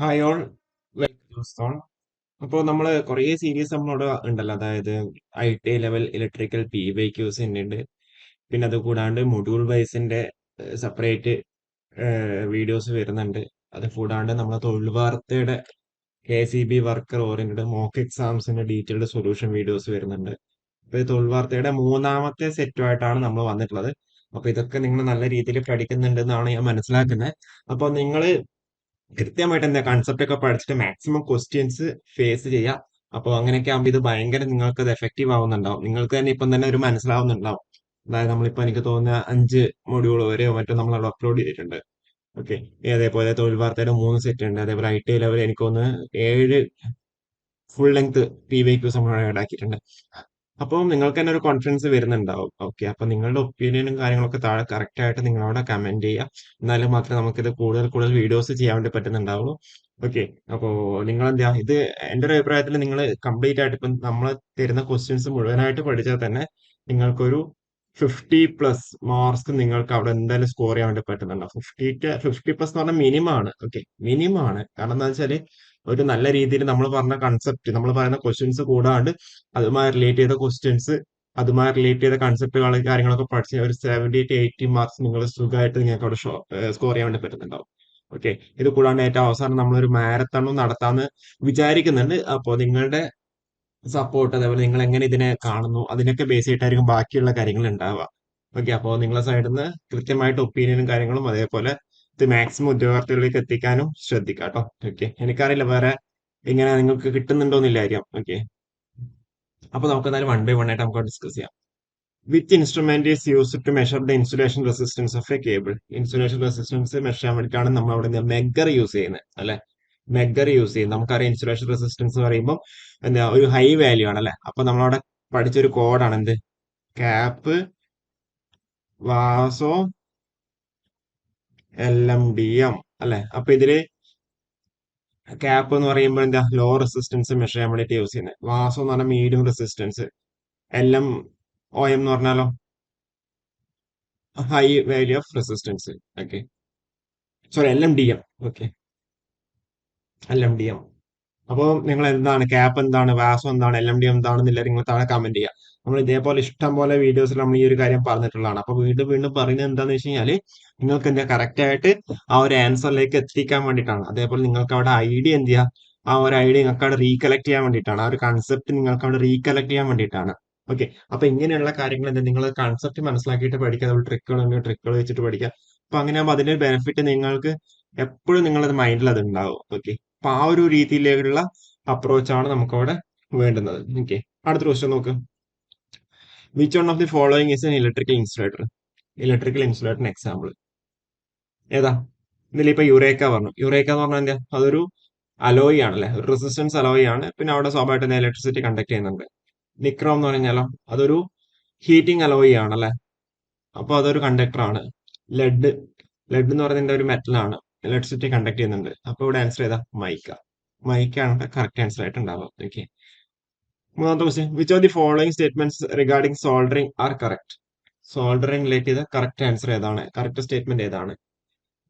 Hi all, welcome zone. അപ്പോൾ നമ്മൾ കുറേ സീരീസ് നമ്മളോട് ഉണ്ടല്ലോ, അതായത് IT ലെവൽ ഇലക്ട്രിക്കൽ PYQs ഉണ്ട്. പിന്നെ അത് കൂടാണ്ട് മൊഡ്യൂൾ വൈസിന്റെ സെപ്പറേറ്റ് വീഡിയോസ് വരുന്നുണ്ട്. അത് കൂടാണ്ട് നമ്മളെ തൊഴിൽ വാർത്തയുടെ KCB വർക്കർ ഓറിയന്റഡ് മോക്ക് എക്സാംസിന്റെ ഡീറ്റെയിൽഡ് സൊല്യൂഷൻ വീഡിയോസ് വരുന്നുണ്ട്. അപ്പോൾ ഈ തൊഴിൽ വാർത്തയുടെ മൂന്നാമത്തെ സെറ്റുമായിട്ടാണ് നമ്മൾ വന്നിട്ടുള്ളത്. അപ്പോൾ ഇതൊക്കെ നിങ്ങൾ നല്ല രീതിയിൽ പഠിക്കുന്നുണ്ടെന്നാണ് ഞാൻ മനസ്സിലാക്കുന്നത്. അപ്പോൾ നിങ്ങൾ കൃത്യമായിട്ട് എന്താ കൺസെപ്റ്റ് ഒക്കെ പഠിച്ചിട്ട് മാക്സിമം ക്വസ്റ്റ്യൻസ് ഫേസ് ചെയ്യുക. അപ്പോൾ അങ്ങനെയൊക്കെ ആകുമ്പോൾ ഇത് ഭയങ്കര നിങ്ങൾക്ക് അത് എഫക്റ്റീവ് ആവുന്നുണ്ടാവും. നിങ്ങൾക്ക് തന്നെ ഇപ്പം തന്നെ ഒരു മനസ്സിലാവുന്നുണ്ടാവും. അതായത് നമ്മളിപ്പോൾ എനിക്ക് തോന്നുന്ന 5 മൊഡ്യൂൾ വരെയോ മറ്റോ നമ്മൾ അവിടെ അപ്ലോഡ് ചെയ്തിട്ടുണ്ട്. ഓക്കെ. അതേപോലെ തൊഴിൽ വാർത്തയുടെ 3 സെറ്റ് ഉണ്ട്. അതേപോലെ IT ലെവൽ എനിക്ക് തോന്നുന്നു 7 ഫുൾ ലെങ്ത് PYQs നമ്മൾ ആഡ് ആക്കിയിട്ടുണ്ട്. അപ്പോൾ നിങ്ങൾക്ക് തന്നെ ഒരു കോൺഫിഡൻസ് വരുന്നുണ്ടാവും. ഓക്കെ, അപ്പൊ നിങ്ങളുടെ ഒപ്പീനിയനും കാര്യങ്ങളൊക്കെ താഴെ കറക്റ്റ് ആയിട്ട് നിങ്ങളവിടെ കമന്റ് ചെയ്യുക. എന്നാലും മാത്രമേ നമുക്കിത് കൂടുതൽ കൂടുതൽ വീഡിയോസ് ചെയ്യാൻ വേണ്ടി പറ്റുന്നുണ്ടാവുള്ളൂ. ഓക്കെ, അപ്പോൾ നിങ്ങൾ എന്താ ഇത് എൻ്റെ ഒരു അഭിപ്രായത്തിൽ നിങ്ങൾ കംപ്ലീറ്റ് ആയിട്ട് ഇപ്പം നമ്മൾ തരുന്ന ക്വസ്റ്റ്യൻസ് മുഴുവനായിട്ട് പഠിച്ചാൽ തന്നെ നിങ്ങൾക്കൊരു 50+ മാർക്സ് നിങ്ങൾക്ക് അവിടെ എന്തായാലും സ്കോർ ചെയ്യാൻ വേണ്ടി പറ്റുന്നുണ്ടാവും. 50+ എന്ന് പറഞ്ഞാൽ മിനിമം ആണ്. ഓക്കെ, മിനിമം ആണ്. കാരണം എന്താ വെച്ചാൽ ഒരു നല്ല രീതിയിൽ നമ്മൾ പറഞ്ഞ കൺസെപ്റ്റ്, നമ്മൾ പറയുന്ന ക്വസ്റ്റ്യൻസ് കൂടാണ്ട് അതുമായി റിലേറ്റ് ചെയ്ത ക്വസ്റ്റ്യൻസ്, അതുമായി റിലേറ്റ് ചെയ്ത കൺസെപ്റ്റുകൾ കാര്യങ്ങളൊക്കെ പഠിച്ച് ഒരു 70 to 80 മാർക്സ് നിങ്ങൾ സുഖമായിട്ട് നിങ്ങൾക്ക് അവിടെ സ്കോർ ചെയ്യാൻ വേണ്ടി പറ്റുന്നുണ്ടാവും. ഓക്കെ, ഇത് കൂടാണ്ട് ഏറ്റവും അവസാനം നമ്മളൊരു മാരത്തണും നടത്താമെന്ന് വിചാരിക്കുന്നുണ്ട്. അപ്പോൾ നിങ്ങളുടെ സപ്പോർട്ട്, അതേപോലെ നിങ്ങൾ എങ്ങനെ ഇതിനെ കാണുന്നു, അതിനൊക്കെ ബേസ് ചെയ്തിട്ടായിരിക്കും ബാക്കിയുള്ള കാര്യങ്ങൾ ഉണ്ടാവുക. ഓക്കെ, അപ്പോൾ നിങ്ങളെ സൈഡിൽ നിന്ന് കൃത്യമായിട്ട് ഒപ്പീനിയനും കാര്യങ്ങളും അതേപോലെ ഇത് മാക്സിമം ഉദ്യോഗാർത്ഥികളിലേക്ക് എത്തിക്കാനും ശ്രദ്ധിക്കാം കേട്ടോ. ഓക്കെ, എനിക്കറിയില്ല വേറെ ഇങ്ങനെ നിങ്ങൾക്ക് കിട്ടുന്നുണ്ടോന്നില്ലായിരിക്കും. ഓക്കെ, അപ്പൊ നമുക്ക് എന്തായാലും 1 by 1 ആയിട്ട് നമുക്ക് ഡിസ്കസ് ചെയ്യാം. Which instrument is used to measure the insulation resistance of a cable? Insulation resistance measure ചെയ്യാൻ വേണ്ടിയിട്ടാണ് നമ്മൾ അവിടെ മെഗർ യൂസ് ചെയ്യുന്നത് അല്ലെ. മെഗർ യൂസ് ചെയ്യും. നമുക്കറിയാം ഇൻസുലേഷൻ റെസിസ്റ്റൻസ് പറയുമ്പോൾ എന്താ ഒരു ഹൈ വാല്യൂ ആണ് അല്ലെ. അപ്പൊ നമ്മളവിടെ പഠിച്ചൊരു കോഡാണ് എന്ത്, ക്യാപ്പ് വാസോ LMDM അല്ലെ. അപ്പൊ ഇതില് ക്യാപ്പ് എന്ന് പറയുമ്പോൾ എന്താ ലോ റെസിസ്റ്റൻസ് മെഷർ ചെയ്യാൻ വേണ്ടിയിട്ട് യൂസ് ചെയ്യുന്നത്. വാസോ എന്ന് പറഞ്ഞാൽ മീഡിയം റെസിസ്റ്റൻസ്. LMOM എന്ന് പറഞ്ഞാലോ high value of resistance. Okay, sorry LMDM. Okay, LMDM. അപ്പോൾ നിങ്ങൾ എന്താണ് ക്യാപ്പ്, എന്താണ് വാസോ, എന്താണ് LMDM എന്താണെന്നില്ല നിങ്ങൾ താഴെ കമന്റ് ചെയ്യുക. നമ്മൾ ഇതേപോലെ ഇഷ്ടം പോലെ വീഡിയോസിൽ നമ്മൾ ഈ ഒരു കാര്യം പറഞ്ഞിട്ടുള്ളതാണ്. അപ്പോൾ വീണ്ടും വീണ്ടും പറയുന്നത് എന്താണെന്ന് വെച്ച് കഴിഞ്ഞാൽ നിങ്ങൾക്ക് എന്താ കറക്റ്റ് ആയിട്ട് ആ ഒരു ആൻസറിലേക്ക് എത്തിക്കാൻ വേണ്ടിയിട്ടാണ്. അതേപോലെ നിങ്ങൾക്ക് അവിടെ ഐഡിയ എന്ത് ചെയ്യുക, ആ ഒരു ഐഡിയ നിങ്ങൾക്ക് അവിടെ റീകളക്ട് ചെയ്യാൻ വേണ്ടിയിട്ടാണ്. ആ ഒരു കൺസെപ്റ്റ് നിങ്ങൾക്ക് അവിടെ റീകളക്ട് ചെയ്യാൻ വേണ്ടിയിട്ടാണ്. ഓക്കെ, അപ്പൊ ഇങ്ങനെയുള്ള കാര്യങ്ങൾ എന്താ നിങ്ങൾ കൺസെപ്റ്റ് മനസ്സിലാക്കിയിട്ട് പഠിക്കുക. നമ്മൾ ട്രിക്കുകൾ ട്രിക്കുകൾ വെച്ചിട്ട് പഠിക്കുക. അപ്പൊ അങ്ങനെയാകുമ്പോൾ അതിന്റെ ബെനിഫിറ്റ് നിങ്ങൾക്ക് എപ്പോഴും നിങ്ങളുടെ മൈൻഡിൽ അത് ഉണ്ടാവും. ഓക്കെ, അപ്പൊ ആ ഒരു രീതിയിലുള്ള അപ്രോച്ചാണ് നമുക്കവിടെ വേണ്ടുന്നത്. ഓക്കെ, അടുത്ത ക്വസ്റ്റ്യൻ നോക്ക്. Which one of the following is an electrical insulator? Electrical ഇൻസുലേറ്ററിന് എക്സാമ്പിൾ ഏതാ? ഇതിലിപ്പോ യുറേക്ക പറഞ്ഞു. യുറേക്ക എന്ന് പറഞ്ഞാൽ എന്താ, അതൊരു അലോയ് ആണല്ലേ, ഒരു റെസിസ്റ്റൻസ് അലോയ് ആണ്. പിന്നെ അവിടെ സ്വാഭാവികമായിട്ട് ഇലക്ട്രിസിറ്റി കണ്ടക്ട് ചെയ്യുന്നുണ്ട്. നിക്രോം എന്ന് പറഞ്ഞാലോ അതൊരു ഹീറ്റിംഗ് അലോയ് ആണല്ലേ, അപ്പൊ അതൊരു കണ്ടക്ടർ ആണ്. ലെഡ് ലെഡ് എന്ന് പറയുന്നത് ഒരു മെറ്റൽ ആണ്, ഇലക്ട്രിസിറ്റി കണ്ടക്ട് ചെയ്യുന്നുണ്ട്. അപ്പൊ ഇവിടെ ആൻസർ ചെയ്താ മൈക്ക. മൈക്കാണ് കറക്റ്റ് ആൻസർ ആയിട്ട് ഉണ്ടാവുക. ഓക്കെ, മൂന്നാമത്തെ question. Which of the following statements regarding soldering are correct? Soldering relate ചെയ്ത കറക്റ്റ് ആൻസർ ഏതാണ്, കറക്റ്റ് സ്റ്റേറ്റ്മെന്റ് ഏതാണ്?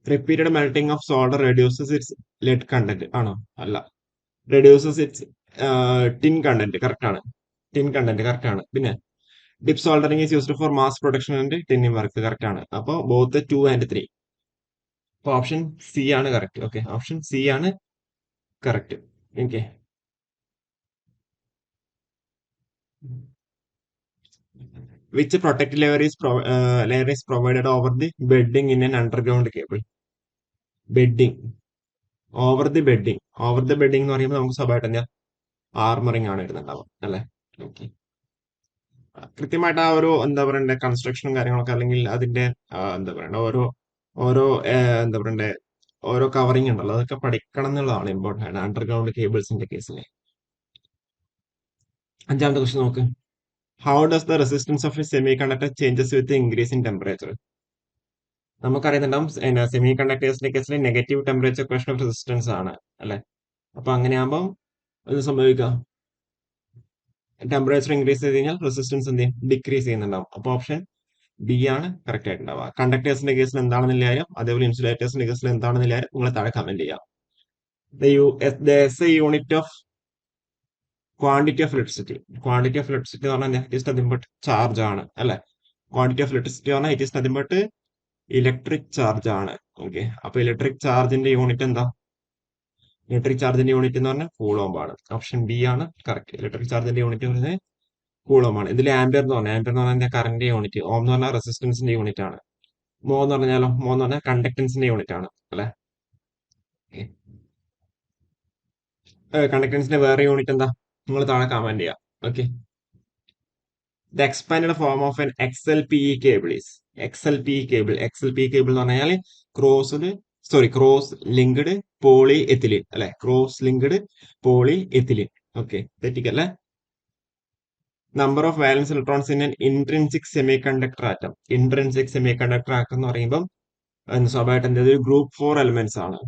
Repeated melting of solder reduces its lead content ആണോ? അല്ല. Reduces its tin content, correct ആണ്. Tin content correct ആണ്. പിന്നെ dip soldering is used for mass production and tinning work, correct ആണ്. അപ്പോൾ both 2 and 3. അപ്പൊ option C ആണ് correct. Okay, option C ആണ് correct. Okay, which protect layer is provided over the bedding in an underground cable? Bedding, over the bedding എന്ന് പറയുമ്പോൾ നമുക്ക് സ്വാഭാവികമായിട്ട് എന്താ ആർമറിങ് ആണ് വരുന്നുണ്ടാവുക അല്ലെ. ഓക്കെ, കൃത്യമായിട്ട് ആ ഒരു എന്താ പറയണ്ടേ കൺസ്ട്രക്ഷനും കാര്യങ്ങളൊക്കെ, അല്ലെങ്കിൽ അതിന്റെ എന്താ പറയണ്ട ഓരോ ഓരോ എന്താ പറയണ്ടേ ഓരോ കവറിങ് ഉണ്ടല്ലോ, അതൊക്കെ പഠിക്കണം എന്നുള്ളതാണ് ഇമ്പോർട്ടൻ്റ് ആണ് അണ്ടർഗ്രൗണ്ട് കേബിൾസിന്റെ കേസിൽ. അഞ്ചാമത്തെ ക്വസ്റ്റ്യൻ നോക്ക്. How does the resistance of a semiconductor changes with increase in temperature? നമുക്കറിയുന്നുണ്ടാവും സെമി കണ്ടക്ടേഴ്സിന്റെ കേസിൽ negative temperature question of resistance ആണ് അല്ലെ. അപ്പൊ അങ്ങനെയാകുമ്പോൾ ഇത് സംഭവിക്കാം, ടെമ്പറേച്ചർ ഇൻക്രീസ് ചെയ്ത് കഴിഞ്ഞാൽ റെസിസ്റ്റൻസ് എന്ത് ചെയ്യും, ഡിക്രീസ് ചെയ്യുന്നുണ്ടാവും. അപ്പൊ ഓപ്ഷൻ ബി ആണ് കറക്റ്റ് ആയിട്ടുണ്ടാവുക. കണ്ടക്ടേഴ്സിന്റെ കേസിൽ എന്താണെന്നില്ല കാര്യം, അതേപോലെ ഇൻസുലേറ്റേഴ്സിന്റെ കേസിൽ എന്താണെന്നില്ല കാര്യം നിങ്ങൾ താഴെ കമന്റ് ചെയ്യാം. the SI unit of quantity of electricity. Quantity of electricity എന്ന് പറഞ്ഞാൽ it is nothing but charge ആണ് അല്ലെ. ക്വാണ്ടിറ്റി ഓഫ് ഇലക്ട്രിസിറ്റി പറഞ്ഞാൽ it is nothing but electric charge ആണ്. ഓക്കെ, അപ്പൊ ഇലക്ട്രിക് ചാർജിന്റെ യൂണിറ്റ് എന്താ? ഇലക്ട്രിക് ചാർജിന്റെ യൂണിറ്റ് എന്ന് പറഞ്ഞാൽ കൂളോംബ് ആണ്. ഓപ്ഷൻ ബി ആണ് കറക്റ്റ്. ഇലക്ട്രിക് ചാർജിന്റെ യൂണിറ്റ് പറയുന്നത് കൂളോംബ് ആണ്. ഇതിൽ ആംപിയർ എന്ന് പറഞ്ഞാൽ കറന്റ് യൂണിറ്റ്, ഓം എന്ന് പറഞ്ഞാൽ റെസിസ്റ്റൻസിന്റെ യൂണിറ്റ് ആണ്. മോ എന്ന് പറഞ്ഞാലോ, മോ എന്ന് പറഞ്ഞാൽ കണ്ടക്ടൻസിന്റെ യൂണിറ്റ് ആണ് അല്ലെ. കണ്ടക്ടൻസിന്റെ വേറെ യൂണിറ്റ് എന്താ? നിങ്ങൾ താഴെ കമന്റ് ചെയ്യാം. Okay, the expand form of an XLPE cable is XLPE cable. XLPE cable എന്ന് പറഞ്ഞാൽ ക്രോസ് ലിങ്ക്ഡ് പോളി എത്തിലിൻ അല്ലെ. Cross linked polyethylene. Okay, തെറ്റിക്കല്ലേ. Number of valence electrons in an intrinsic semiconductor atom. Intrinsic semiconductor atom എന്ന് പറയുമ്പോൾ സ്വാഭാവികമായിട്ട് എന്ത് group 4 elements ആണ്.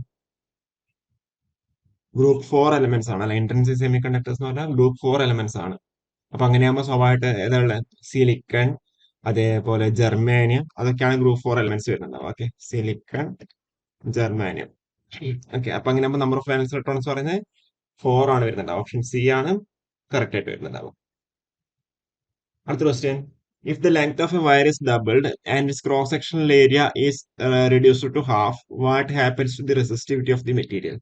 Group 4 elements ആണ് അല്ലെ. ഇൻട്രിൻസിക് സെമി കണ്ടക്ടേഴ്സ് എന്ന് പറഞ്ഞാൽ ഗ്രൂപ്പ് 4 എലിമെന്റ്സ് ആണ്. അപ്പൊ അങ്ങനെയാകുമ്പോൾ സ്വാഭാവികമായിട്ട് ഏതാണ് സിലിക്കൺ, അതേപോലെ ജർമേനിയം, അതൊക്കെയാണ് ഗ്രൂപ്പ് 4 എലിമെന്റ്സ് വരുന്നുണ്ടാവും. Okay, silicon, germanium. ഓക്കെ, അപ്പൊ അങ്ങനെയാകുമ്പോൾ നമ്പർ ഓഫ് വാലൻസ് ഇലക്ട്രോൺസ് പറയുന്നത് 4 ആണ് വരുന്നുണ്ടാവും. ഓപ്ഷൻ സി ആണ് കറക്റ്റ് ആയിട്ട് വരുന്നുണ്ടാവും. അടുത്ത question, if the length of a wire is doubled and its cross sectional area is reduced to half, what happens to the resistivity of the material?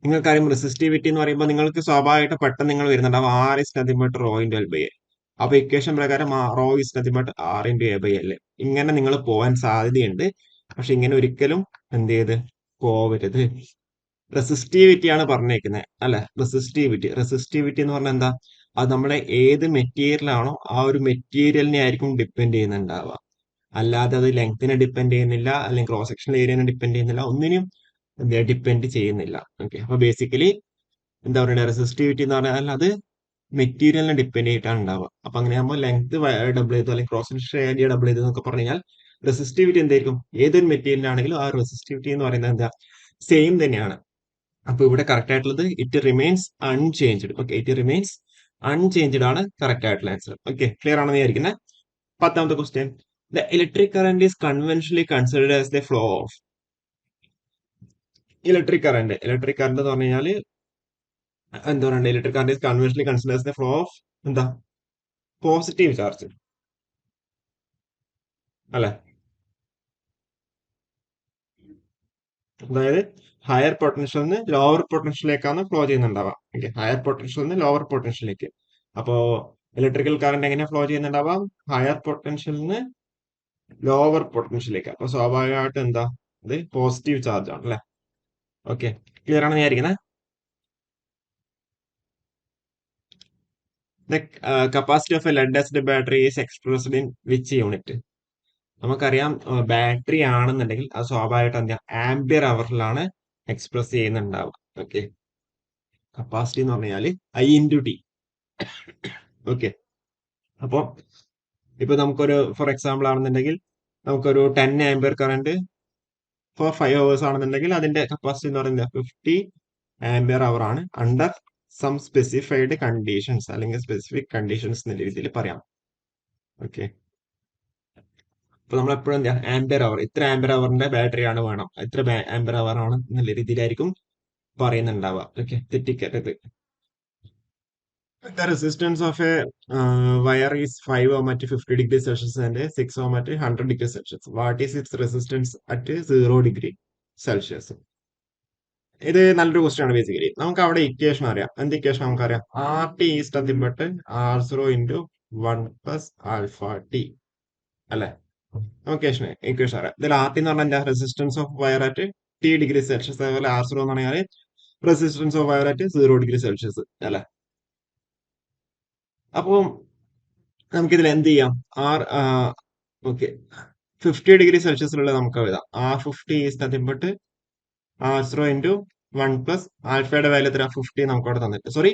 നിങ്ങൾക്കറിയാം resistivity എന്ന് പറയുമ്പോൾ നിങ്ങൾക്ക് സ്വാഭാവികമായിട്ട് പെട്ടെന്ന് നിങ്ങൾ വരുന്നുണ്ടാവും R is nothing but rho into L by A. അപ്പൊ equation പ്രകാരം rho is nothing but R into A by L. ഇങ്ങനെ നിങ്ങൾ പോകാൻ സാധ്യതയുണ്ട്. പക്ഷെ ഇങ്ങനെ ഒരിക്കലും എന്ത് ചെയ്ത് പോവരുത്. റെസിസ്റ്റിവിറ്റി ആണ് പറഞ്ഞേക്കുന്നത് അല്ലെ. റെസിസ്റ്റിവിറ്റി എന്ന് പറഞ്ഞാൽ എന്താ? അത് നമ്മുടെ ഏത് മെറ്റീരിയൽ ആണോ ആ ഒരു മെറ്റീരിയലിനെ ആയിരിക്കും ഡിപ്പെൻഡ് ചെയ്യുന്നുണ്ടാവുക. അല്ലാതെ അത് ലെങ്തിനെ ഡിപ്പെൻഡ് ചെയ്യുന്നില്ല, അല്ലെങ്കിൽ ക്രോസ് സെക്ഷണൽ ഏരിയനെ ഡിപ്പെൻഡ് ചെയ്യുന്നില്ല, ഒന്നിനും ഡിപ്പെൻഡ് ചെയ്യുന്നില്ല. ഓക്കെ, അപ്പൊ ബേസിക്കലി എന്താ പറയുക, റെസിസ്റ്റിവിറ്റി എന്ന് പറഞ്ഞാൽ അത് മെറ്റീരിയലിനെ ഡിപ്പെൻഡ് ചെയ്തിട്ടാണ് ഉണ്ടാവുക. അപ്പൊ അങ്ങനെയാകുമ്പോൾ ലെങ്ത് ഡബിൾ ചെയ്തു അല്ലെങ്കിൽ ക്രോസ് സെക്ഷൻ ഏരിയ ഡബിൾ ചെയ്തു എന്നൊക്കെ പറഞ്ഞു കഴിഞ്ഞാൽ റെസിസ്റ്റിവിറ്റി എന്തായിരിക്കും? ഏതൊരു മെറ്റീരിയൽ ആണെങ്കിലും ആ റെസിസ്റ്റിവിറ്റി എന്ന് പറയുന്നത് എന്താ, സെയിം തന്നെയാണ്. അപ്പൊ ഇവിടെ കറക്റ്റ് ആയിട്ടുള്ളത് it remains unchanged. Okay, it remains unchanged ആണ് കറക്റ്റ് ആയിട്ടുള്ള ആൻസർ. ഓക്കെ, ക്ലിയർ ആണെന്ന് വിചാരിക്കുന്നത്. 10ാമത്തെ question, the electric current is conventionally considered as the flow of. Electric current എന്ന് പറഞ്ഞു കഴിഞ്ഞാൽ എന്താ പറയുക, electric current is conventionally considered as the flow of എന്താ, പോസിറ്റീവ് ചാർജ് അല്ലെ. അതായത് ഹയർ പൊട്ടൻഷ്യൽ നിന്ന് ലോവർ പൊട്ടൻഷ്യലിലേക്കാണ് ഫ്ലോ ചെയ്യുന്നുണ്ടാവാം. ഓക്കെ, ഹയർ പൊട്ടൻഷ്യൽ നിന്ന് ലോവർ പൊട്ടൻഷ്യലിലേക്ക്. അപ്പോ ഇലക്ട്രിക്കൽ കറന്റ് എങ്ങനെ ഫ്ലോ ചെയ്യുന്നുണ്ടാവാം? ഹയർ പൊട്ടൻഷ്യൽ നിന്ന് ലോവർ പൊട്ടൻഷ്യലിലേക്ക്. അപ്പൊ സ്വാഭാവികമായിട്ട് എന്താ, ഇത് പോസിറ്റീവ് ചാർജ് ആണ് അല്ലെ. ഓക്കെ, ക്ലിയർ ആണെന്ന് വിചാരിക്കുന്നത്. The capacity of a lead acid battery is expressed in which unit? നമുക്കറിയാം ബാറ്ററി ആണെന്നുണ്ടെങ്കിൽ അത് സ്വാഭാവികമായിട്ട് എന്താ, ആംപിയർ അവറിലാണ് എക്സ്പ്രസ് ചെയ്യുന്നുണ്ടാവുക. ഓക്കെ, കപ്പാസിറ്റി എന്ന് പറഞ്ഞാൽ I/T. ഓക്കെ, അപ്പൊ ഇപ്പൊ നമുക്കൊരു ഫോർ എക്സാമ്പിൾ ആണെന്നുണ്ടെങ്കിൽ നമുക്കൊരു 10 ആംപിയർ കറന്റ് ഫോർ 5 അവേഴ്സ് ആണെന്നുണ്ടെങ്കിൽ അതിന്റെ കപ്പാസിറ്റി എന്ന് പറയുന്നത് 50 ആംപിയർ അവർ ആണ് അണ്ടർ സം സ്പെസിഫൈഡ് കണ്ടീഷൻസ് അല്ലെങ്കിൽ സ്പെസിഫിക് കണ്ടീഷൻസ് എന്ന രീതിയിൽ പറയാം. ഓക്കെ, അപ്പൊ നമ്മൾ എപ്പോഴും എന്താ, ആംപിയർ അവർ, ഇത്ര ആംപിയർ അവറിന്റെ ബാറ്ററി ആണ് വേണം, ഇത്ര ആംപിയർ അവർ ആണ് എന്നുള്ള രീതിയിലായിരിക്കും പറയുന്നുണ്ടാവുക. Okay, തെറ്റിക്കരുത്. The resistance of a wire is 5 ohm at 50 degrees Celsius and 6 ohm at 100 degrees Celsius. What is its resistance at 0 degree Celsius? ഇത് നല്ലൊരു ക്വസ്റ്റ്യൻ ആണ്. ബേസിക്കലി നമുക്ക് അവിടെ ഇക്വേഷൻ അറിയാം. എന്ത് ഇക്വേഷൻ നമുക്കറിയാം? R T is nothing but R0 into 1 plus alpha T അല്ലെ. നമുക്ക് ഇക്വേഷൻ അറിയാം. ഇതിൽ ആർ ടി എന്ന് പറഞ്ഞാൽ എന്താ, resistance of wire at T°C. അതേപോലെ R0 എന്ന് പറഞ്ഞാൽ resistance of wire at 0 degree Celsius അല്ലെ. അപ്പോൾ നമുക്കിതിൽ എന്ത് ചെയ്യാം? ഓക്കെ, 50 ഡിഗ്രി സെൽഷ്യസിലുള്ള നമുക്ക് എഴുതാം. R50 is nothing but R0 into 1 plus ആൽഫയുടെ വാല്യൂ എത്ര, 50 നമുക്ക് അവിടെ തന്നിട്ട്, സോറി